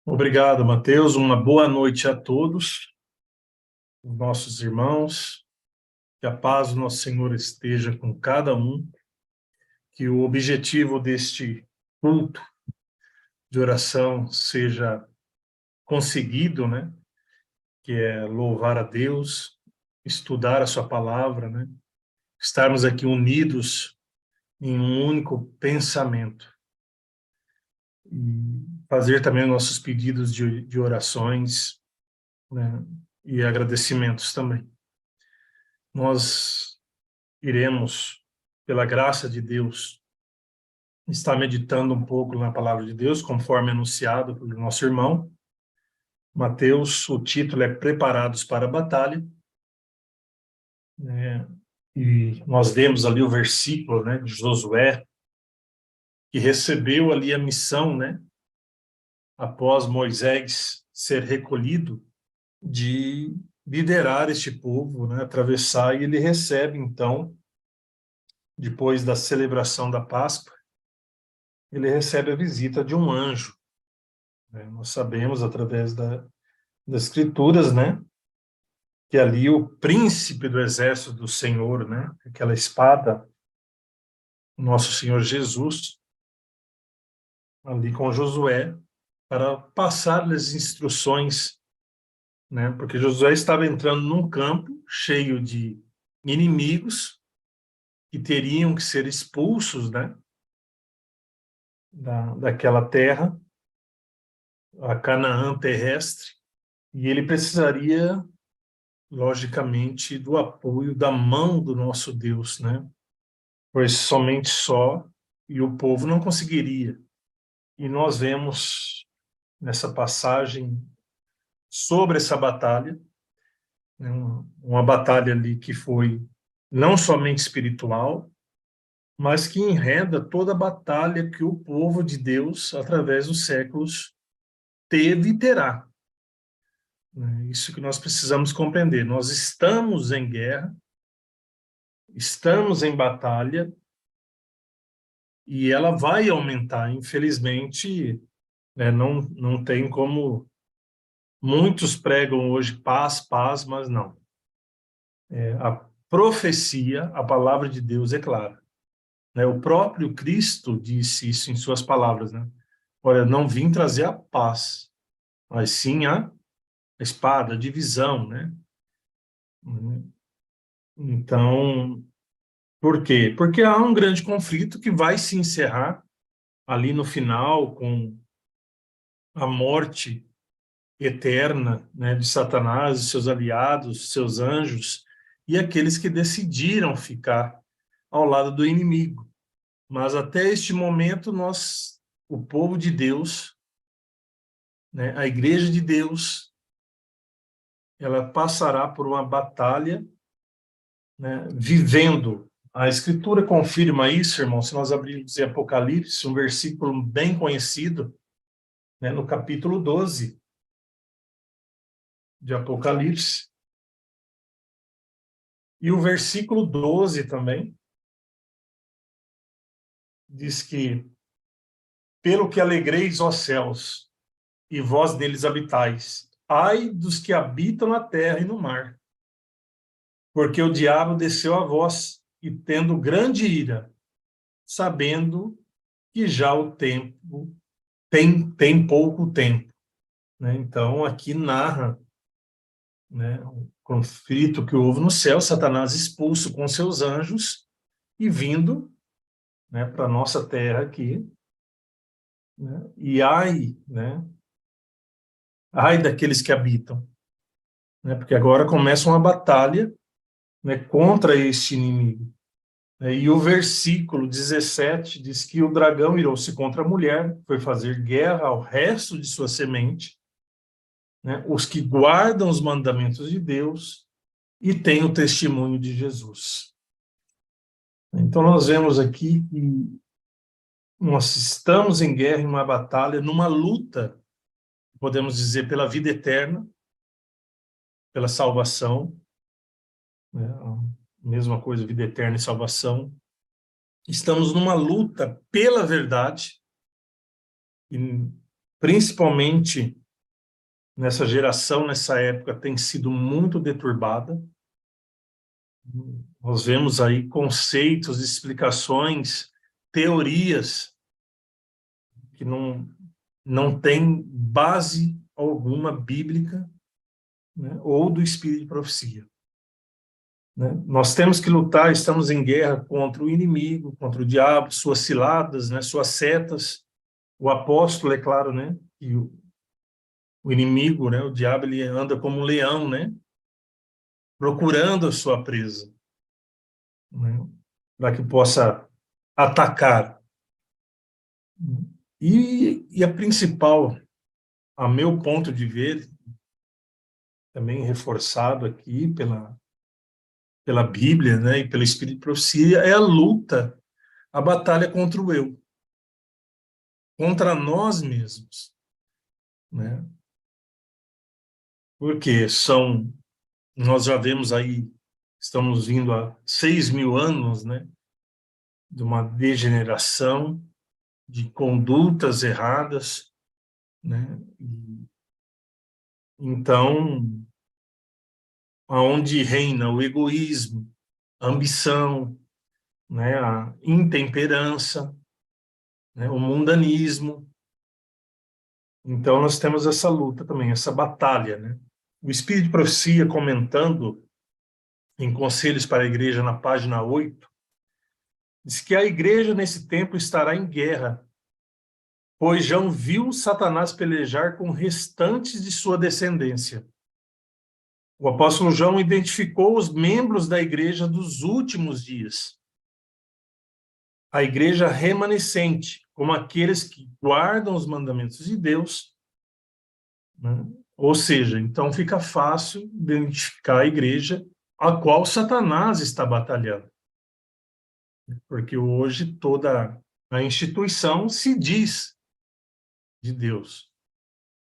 Obrigado, Mateus. Uma boa noite a todos, os nossos irmãos. Que a paz do nosso Senhor esteja com cada um. Que o objetivo deste culto de oração seja conseguido, né? Que é louvar a Deus, estudar a sua palavra, né? Estarmos aqui unidos em um único pensamento. E fazer também nossos pedidos de orações, né? E agradecimentos também. Nós iremos, pela graça de Deus, estar meditando um pouco na palavra de Deus, conforme anunciado pelo nosso irmão. Mateus, o título é Preparados para a Batalha, né? E nós vemos ali o versículo, né, de Josué, que recebeu ali a missão, né, após Moisés ser recolhido, de liderar este povo, né, atravessar, e ele recebe, então, depois da celebração da Páscoa, ele recebe a visita de um anjo, né? Nós sabemos, através das Escrituras, né, que ali o príncipe do exército do Senhor, né, aquela espada, nosso Senhor Jesus, ali com Josué, para passar-lhes instruções, né, porque Josué estava entrando num campo cheio de inimigos que teriam que ser expulsos, né, daquela terra, a Canaã terrestre, e ele precisaria, logicamente, do apoio da mão do nosso Deus, né? Pois somente só e o povo não conseguiria. E nós vemos nessa passagem sobre essa batalha, né, uma batalha ali que foi não somente espiritual, mas que enreda toda a batalha que o povo de Deus, através dos séculos, teve e terá. Isso que nós precisamos compreender. Nós estamos em guerra, estamos em batalha, e ela vai aumentar. Infelizmente, né, não tem como. Muitos pregam hoje paz, paz, mas não. A profecia, a palavra de Deus é clara, né? O próprio Cristo disse isso em suas palavras, né? Olha, não vim trazer a paz, mas sim a espada, a divisão, né? Então, por quê? Porque há um grande conflito que vai se encerrar ali no final com a morte eterna, né, de Satanás, e seus aliados, seus anjos, e aqueles que decidiram ficar ao lado do inimigo. Mas até este momento, nós, o povo de Deus, né, a igreja de Deus, ela passará por uma batalha, né, vivendo. A Escritura confirma isso, irmão, se nós abrirmos em Apocalipse, um versículo bem conhecido, né, no capítulo 12 de Apocalipse, e o versículo 12 também, diz que, pelo que alegreis, ó céus, e vós neles habitais, ai dos que habitam na terra e no mar, porque o diabo desceu a vós, e tendo grande ira, sabendo que já o tempo tem pouco tempo, né? Então, aqui narra, né, o conflito que houve no céu, Satanás expulso com seus anjos e vindo, né, para a nossa terra aqui, né? E ai, né, ai daqueles que habitam, né, porque agora começa uma batalha, né, contra este inimigo. E o versículo 17 diz que o dragão irou-se contra a mulher, foi fazer guerra ao resto de sua semente, né, os que guardam os mandamentos de Deus e têm o testemunho de Jesus. Então nós vemos aqui que nós estamos em guerra, em uma batalha, numa luta, podemos dizer, pela vida eterna, pela salvação, né, a mesma coisa, vida eterna e salvação. Estamos numa luta pela verdade, e principalmente nessa geração, nessa época, tem sido muito deturbada. Nós vemos aí conceitos, explicações, teorias que não têm base alguma bíblica, né, ou do espírito de profecia. Né? Nós temos que lutar, estamos em guerra contra o inimigo, contra o diabo, suas ciladas, né, suas setas. O apóstolo, é claro, né, que o inimigo, né, o diabo, ele anda como um leão, né, procurando a sua presa, né, para que possa atacar. E a principal, a meu ponto de ver, também reforçado aqui pela Bíblia, né, e pelo Espírito de Profecia, é a luta, a batalha contra o eu, contra nós mesmos, né? Porque nós já vemos aí, estamos vindo a 6.000 anos, né, de uma degeneração, de condutas erradas, né? Então, aonde reina o egoísmo, a ambição, né, a intemperança, né, o mundanismo. Então, nós temos essa luta também, essa batalha, né? O Espírito de Profecia, comentando em Conselhos para a Igreja, na página 8, diz que a igreja nesse tempo estará em guerra, pois já viu Satanás pelejar com restantes de sua descendência. O apóstolo João identificou os membros da igreja dos últimos dias. A igreja remanescente, como aqueles que guardam os mandamentos de Deus, né? Ou seja, então fica fácil identificar a igreja a qual Satanás está batalhando. Porque hoje toda a instituição se diz de Deus.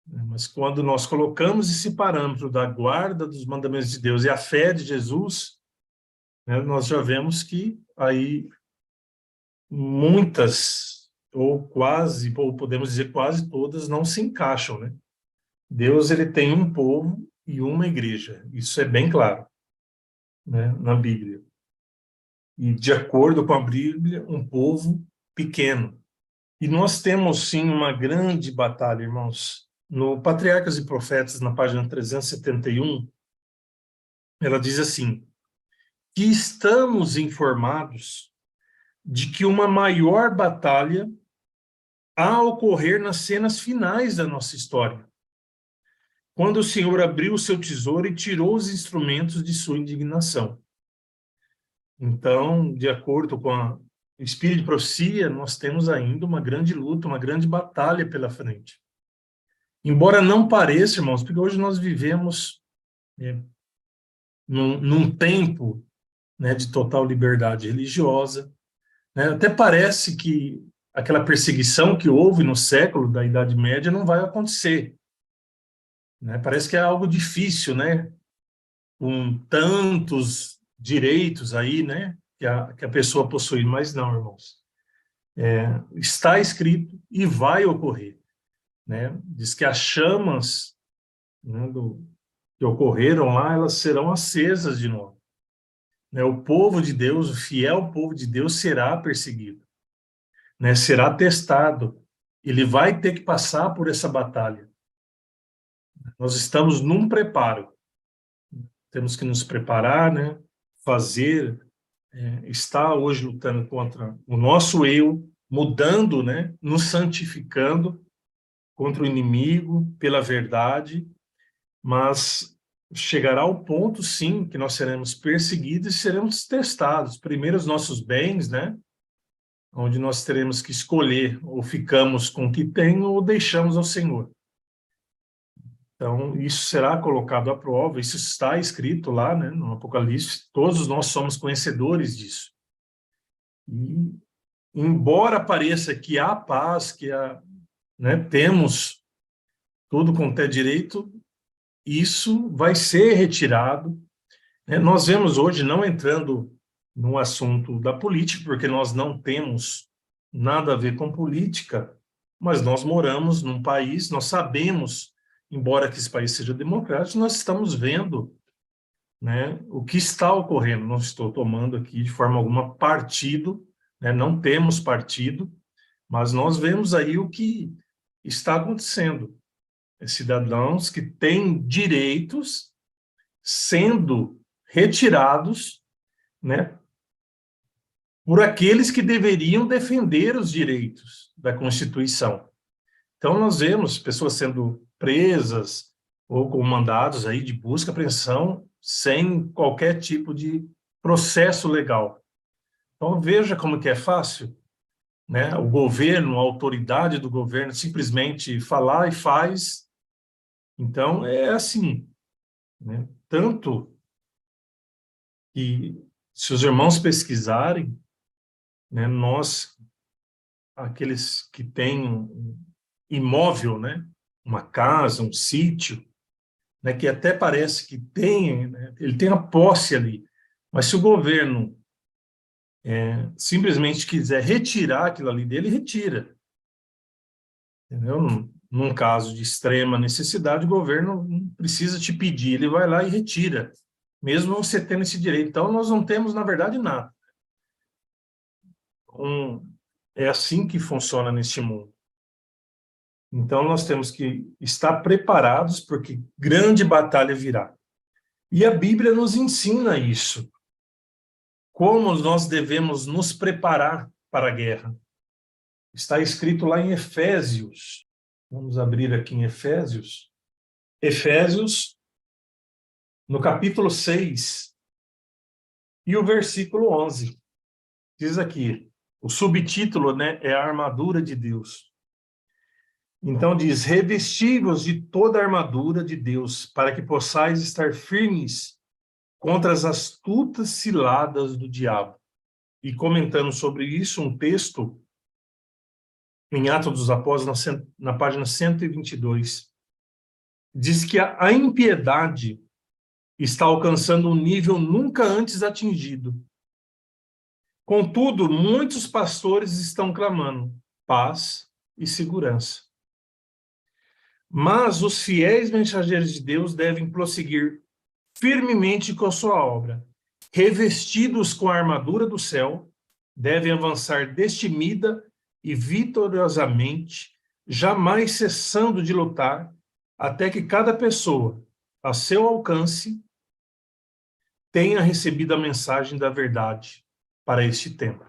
Mas quando nós colocamos esse parâmetro da guarda dos mandamentos de Deus e a fé de Jesus, né, nós já vemos que aí muitas, ou quase, ou podemos dizer quase todas, não se encaixam, né? Deus, ele tem um povo e uma igreja. Isso é bem claro, né, na Bíblia. E, de acordo com a Bíblia, um povo pequeno. E nós temos, sim, uma grande batalha, irmãos. No Patriarcas e Profetas, na página 371, ela diz assim, que estamos informados de que uma maior batalha há a ocorrer nas cenas finais da nossa história, quando o Senhor abriu o seu tesouro e tirou os instrumentos de sua indignação. Então, de acordo com o Espírito de Profecia, nós temos ainda uma grande luta, uma grande batalha pela frente. Embora não pareça, irmãos, porque hoje nós vivemos num tempo, né, de total liberdade religiosa, né? Até parece que aquela perseguição que houve no século da Idade Média não vai acontecer, né? Parece que é algo difícil, né? Com tantos direitos aí, né? Que a pessoa possui, mas não, irmãos. Está escrito e vai ocorrer, né? Diz que as chamas, né, que ocorreram lá, elas serão acesas de novo, né? O povo de Deus, o fiel povo de Deus será perseguido, né? Será testado, ele vai ter que passar por essa batalha. Nós estamos num preparo, temos que nos preparar, né? Fazer, estar hoje lutando contra o nosso eu, mudando, né? Nos santificando contra o inimigo, pela verdade, mas chegará ao ponto, sim, que nós seremos perseguidos e seremos testados. Primeiro os nossos bens, né? Onde nós teremos que escolher, ou ficamos com o que tem, ou deixamos ao Senhor. Então, isso será colocado à prova, isso está escrito lá, né, no Apocalipse, todos nós somos conhecedores disso. E, embora pareça que há paz, né, temos tudo quanto é direito, isso vai ser retirado, né? Nós vemos hoje, não entrando no assunto da política, porque nós não temos nada a ver com política, mas nós moramos num país, nós sabemos, embora que esse país seja democrático, nós estamos vendo, né, o que está ocorrendo. Não estou tomando aqui de forma alguma partido, né, não temos partido, mas nós vemos aí o que está acontecendo. Cidadãos que têm direitos sendo retirados, né, por aqueles que deveriam defender os direitos da Constituição. Então, nós vemos pessoas sendo presas ou com mandados aí de busca e apreensão sem qualquer tipo de processo legal. Então, veja como que é fácil, né? O governo, a autoridade do governo, simplesmente falar e faz. Então, é assim, né? Tanto que, se os irmãos pesquisarem, né, nós, aqueles que têm um imóvel, né, uma casa, um sítio, né, que até parece que tem, né, ele tem a posse ali, mas se o governo simplesmente quiser retirar aquilo ali dele, retira, entendeu? Num caso de extrema necessidade, o governo não precisa te pedir, ele vai lá e retira, mesmo você tendo esse direito. Então, nós não temos, na verdade, nada. É assim que funciona neste mundo. Então, nós temos que estar preparados, porque grande batalha virá. E a Bíblia nos ensina isso. Como nós devemos nos preparar para a guerra. Está escrito lá em Efésios. Vamos abrir aqui em Efésios. Efésios, no capítulo 6, e o versículo 11. Diz aqui, o subtítulo, né, é a armadura de Deus. Então diz, revesti-vos de toda a armadura de Deus, para que possais estar firmes contra as astutas ciladas do diabo. E comentando sobre isso, um texto em Atos dos Apóstolos, na página 122, diz que a impiedade está alcançando um nível nunca antes atingido. Contudo, muitos pastores estão clamando paz e segurança. Mas os fiéis mensageiros de Deus devem prosseguir firmemente com a sua obra. Revestidos com a armadura do céu, devem avançar destemida e vitoriosamente, jamais cessando de lutar, até que cada pessoa, a seu alcance, tenha recebido a mensagem da verdade para este tempo.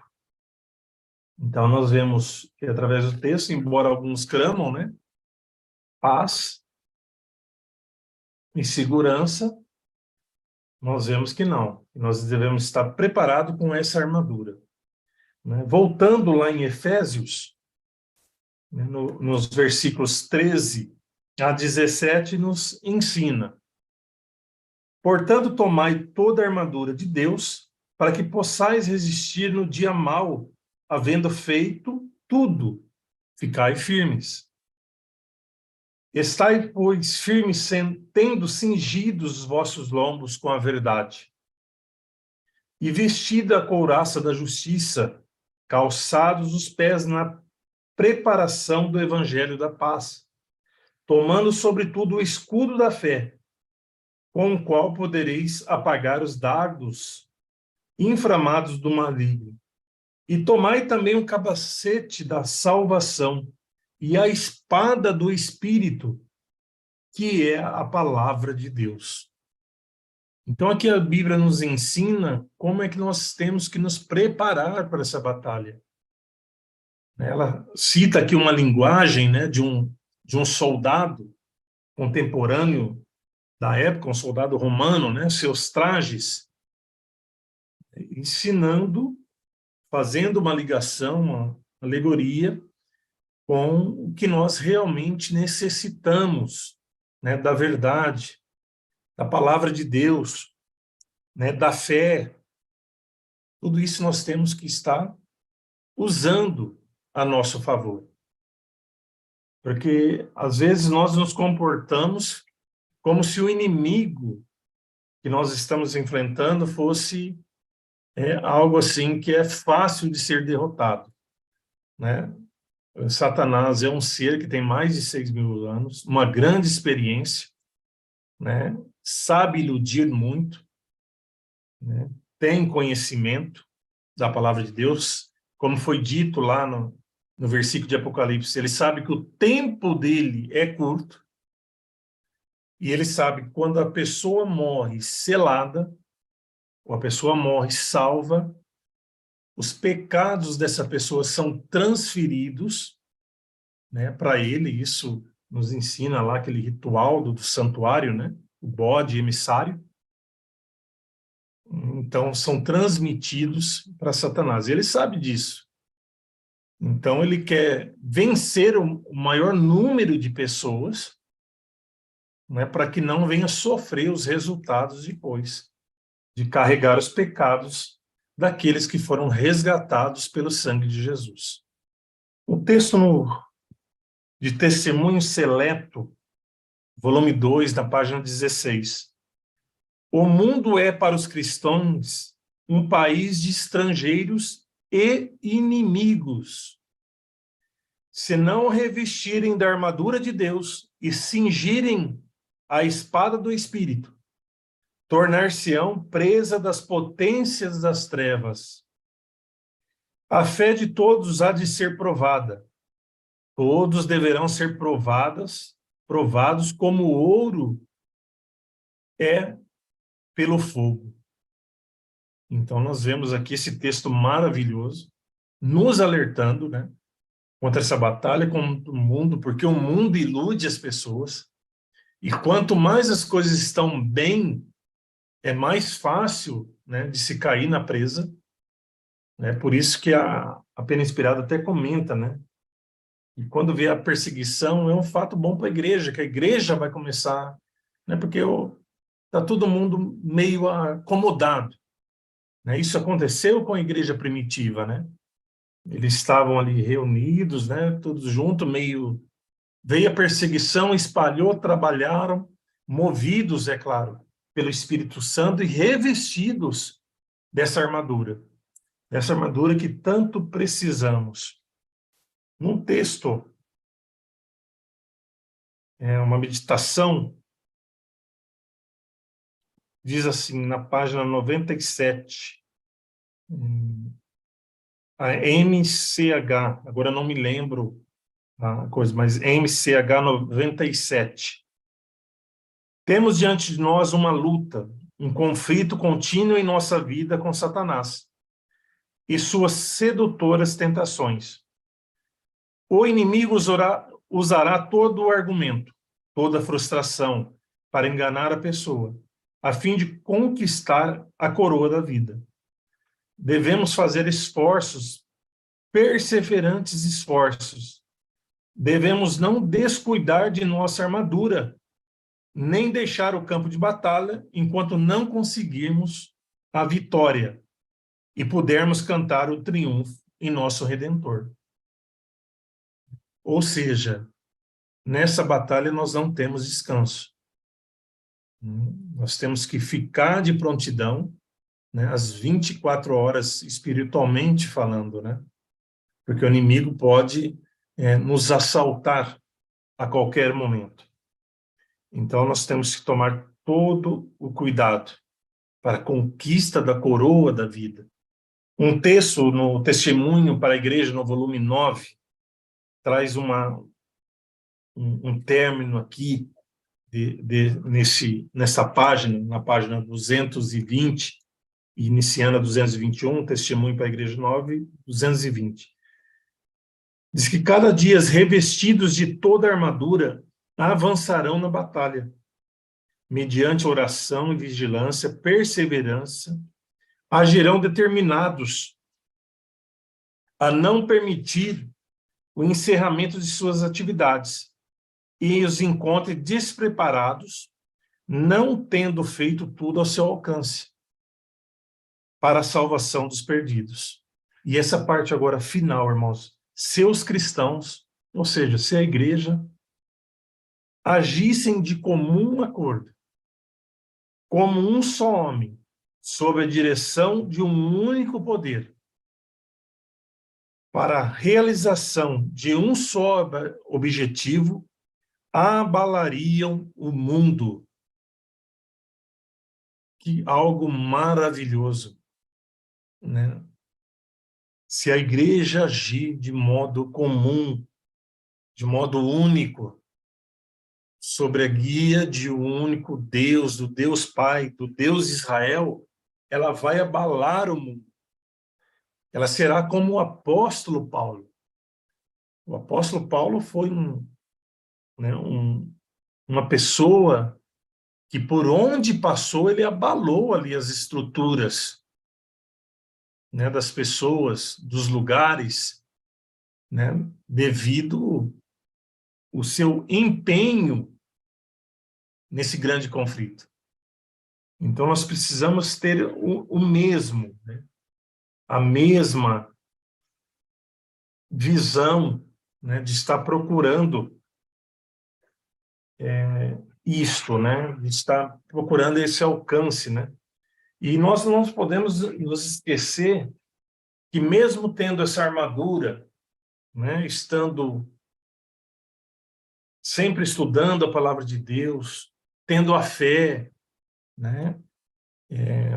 Então, nós vemos que, através do texto, embora alguns clamam, né, paz e segurança, nós vemos que não. Nós devemos estar preparados com essa armadura. Né? Voltando lá em Efésios, né, nos versículos 13 a 17, nos ensina. Portanto, tomai toda a armadura de Deus, para que possais resistir no dia mau, havendo feito tudo, ficai firmes. Estai, pois, firmes, tendo cingidos os vossos lombos com a verdade, e vestida a couraça da justiça, calçados os pés na preparação do evangelho da paz, tomando sobretudo o escudo da fé, com o qual podereis apagar os dardos inflamados do maligno. E tomai também o capacete da salvação e a espada do Espírito, que é a palavra de Deus. Então aqui a Bíblia nos ensina como é que nós temos que nos preparar para essa batalha. Ela cita aqui uma linguagem, né, de um soldado contemporâneo da época, um soldado romano, né, seus trajes, ensinando, fazendo uma ligação, uma alegoria com o que nós realmente necessitamos, né, da verdade, da palavra de Deus, né, da fé. Tudo isso nós temos que estar usando a nosso favor. Porque, às vezes, nós nos comportamos como se o inimigo que nós estamos enfrentando fosse algo assim que é fácil de ser derrotado, né? Satanás é um ser que tem mais de 6.000 anos, uma grande experiência, né? Sabe iludir muito, né? Tem conhecimento da palavra de Deus, como foi dito lá no versículo de Apocalipse. Ele sabe que o tempo dele é curto, e ele sabe que quando a pessoa morre selada, ou a pessoa morre salva, os pecados dessa pessoa são transferidos, né, para ele. Isso nos ensina lá aquele ritual do santuário, né, o bode emissário. Então, são transmitidos para Satanás. Ele sabe disso. Então, ele quer vencer o maior número de pessoas, né, para que não venha sofrer os resultados depois de carregar os pecados daqueles que foram resgatados pelo sangue de Jesus. O texto de Testemunho Seleto, volume 2, na página 16. O mundo é para os cristãos um país de estrangeiros e inimigos. Se não revestirem da armadura de Deus e cingirem a espada do Espírito, tornar-se-ão presa das potências das trevas. A fé de todos há de ser provada. Todos deverão ser provados como o ouro é pelo fogo. Então, nós vemos aqui esse texto maravilhoso, nos alertando, né, contra essa batalha contra o mundo, porque o mundo ilude as pessoas, e quanto mais as coisas estão bem, é mais fácil, né, de se cair na presa, né? Por isso que a Pena Inspirada até comenta, né, e quando vê a perseguição, é um fato bom para a igreja, que a igreja vai começar, né, porque está todo mundo meio acomodado, né? Isso aconteceu com a igreja primitiva, né? Eles estavam ali reunidos, né, todos juntos, meio... Veio a perseguição, espalhou, trabalharam, movidos, é claro, pelo Espírito Santo e revestidos dessa armadura que tanto precisamos. Num texto, uma meditação, diz assim, na página 97, a MCH, agora não me lembro a coisa, mas MCH 97. Temos diante de nós uma luta, um conflito contínuo em nossa vida com Satanás e suas sedutoras tentações. O inimigo usará todo o argumento, toda a frustração para enganar a pessoa, a fim de conquistar a coroa da vida. Devemos fazer esforços, perseverantes esforços. Devemos não descuidar de nossa armadura, nem deixar o campo de batalha enquanto não conseguirmos a vitória e pudermos cantar o triunfo em nosso Redentor. Ou seja, nessa batalha nós não temos descanso. Nós temos que ficar de prontidão, né, às 24 horas, espiritualmente falando, né? Porque o inimigo pode nos assaltar a qualquer momento. Então, nós temos que tomar todo o cuidado para a conquista da coroa da vida. Um texto no Testemunho para a Igreja, no volume 9, traz um término aqui, nessa página, na página 220, iniciando a 221, Testemunho para a Igreja 9, 220. Diz que cada dia, revestidos de toda a armadura, avançarão na batalha, mediante oração e vigilância, perseverança, agirão determinados a não permitir o encerramento de suas atividades e os encontre despreparados, não tendo feito tudo ao seu alcance para a salvação dos perdidos. E essa parte agora final, irmãos, seus cristãos, ou seja, se a igreja agissem de comum acordo, como um só homem, sob a direção de um único poder, para a realização de um só objetivo, abalariam o mundo. Que algo maravilhoso, né? Se a igreja agir de modo comum, de modo único, sobre a guia de um único Deus, do Deus Pai, do Deus Israel, ela vai abalar o mundo. Ela será como o apóstolo Paulo. O apóstolo Paulo foi uma pessoa que, por onde passou, ele abalou ali as estruturas, né, das pessoas, dos lugares, né, devido o seu empenho nesse grande conflito. Então, nós precisamos ter o mesmo, né, a mesma visão, né, de estar procurando isto, né, de estar procurando esse alcance, né. E nós não podemos nos esquecer que mesmo tendo essa armadura, né, estando sempre estudando a palavra de Deus, tendo a fé, né,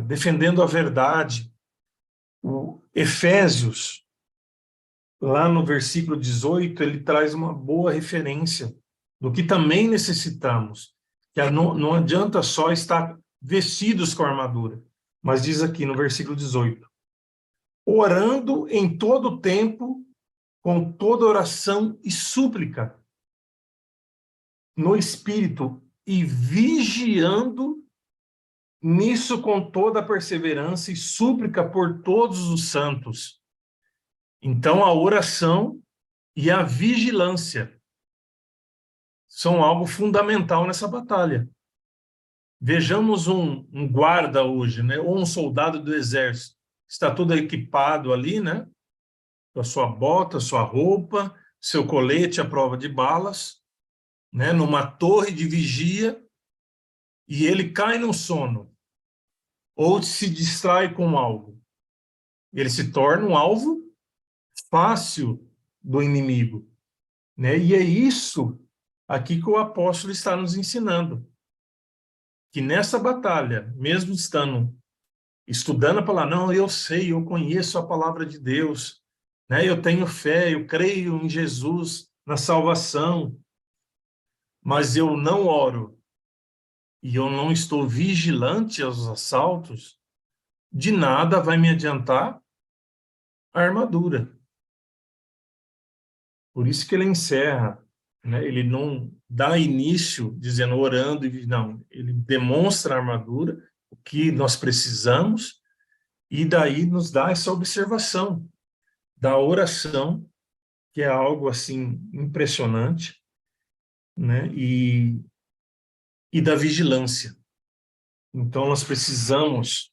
defendendo a verdade, o Efésios, lá no versículo 18, ele traz uma boa referência do que também necessitamos, que não adianta só estar vestidos com a armadura, mas diz aqui no versículo 18, orando em todo o tempo, com toda oração e súplica, no Espírito, e vigiando nisso com toda a perseverança e súplica por todos os santos. Então, a oração e a vigilância são algo fundamental nessa batalha. Vejamos um guarda hoje, né? Ou um soldado do exército. Está todo equipado ali, né? Com a sua bota, sua roupa, seu colete à prova de balas, né? Numa torre de vigia, e ele cai no sono, ou se distrai com algo. Ele se torna um alvo fácil do inimigo, né? E é isso aqui que o apóstolo está nos ensinando, que nessa batalha, mesmo estudando a palavra, não, eu sei, eu conheço a palavra de Deus, né? Eu tenho fé, eu creio em Jesus, na salvação, mas eu não oro e eu não estou vigilante aos assaltos, de nada vai me adiantar a armadura. Por isso que ele encerra, né? Ele não dá início dizendo orando, não, ele demonstra a armadura, o que nós precisamos, e daí nos dá essa observação da oração, que é algo assim impressionante, né? E da vigilância. Então nós precisamos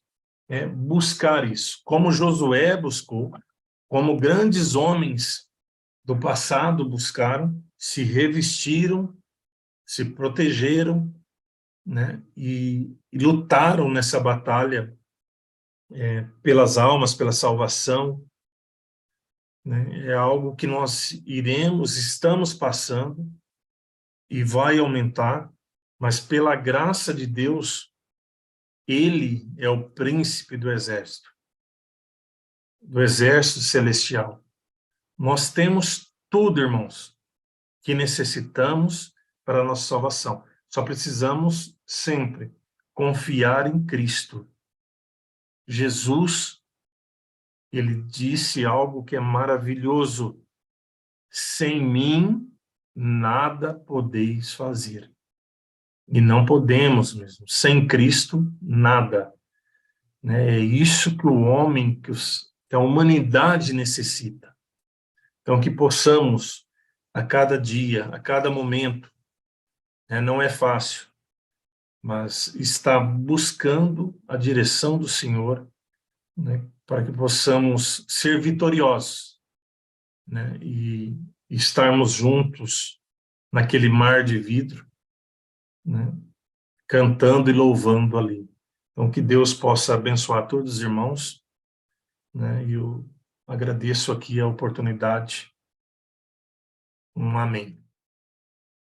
buscar isso, como Josué buscou, como grandes homens do passado buscaram, se revestiram, se protegeram, né? E lutaram nessa batalha pelas almas, pela salvação, né? É algo que nós estamos passando e vai aumentar, mas pela graça de Deus, ele é o príncipe do exército celestial. Nós temos tudo, irmãos, que necessitamos para a nossa salvação. Só precisamos sempre confiar em Cristo. Jesus, ele disse algo que é maravilhoso: sem mim nada podeis fazer. E não podemos mesmo. Sem Cristo, nada. Né? É isso que o homem, que a humanidade necessita. Então, que possamos, a cada dia, a cada momento, né? Não é fácil, mas estar buscando a direção do Senhor, né? Para que possamos ser vitoriosos, né? E estarmos juntos naquele mar de vidro, né? Cantando e louvando ali. Então, que Deus possa abençoar todos os irmãos, né? E Agradeço aqui a oportunidade. Um amém.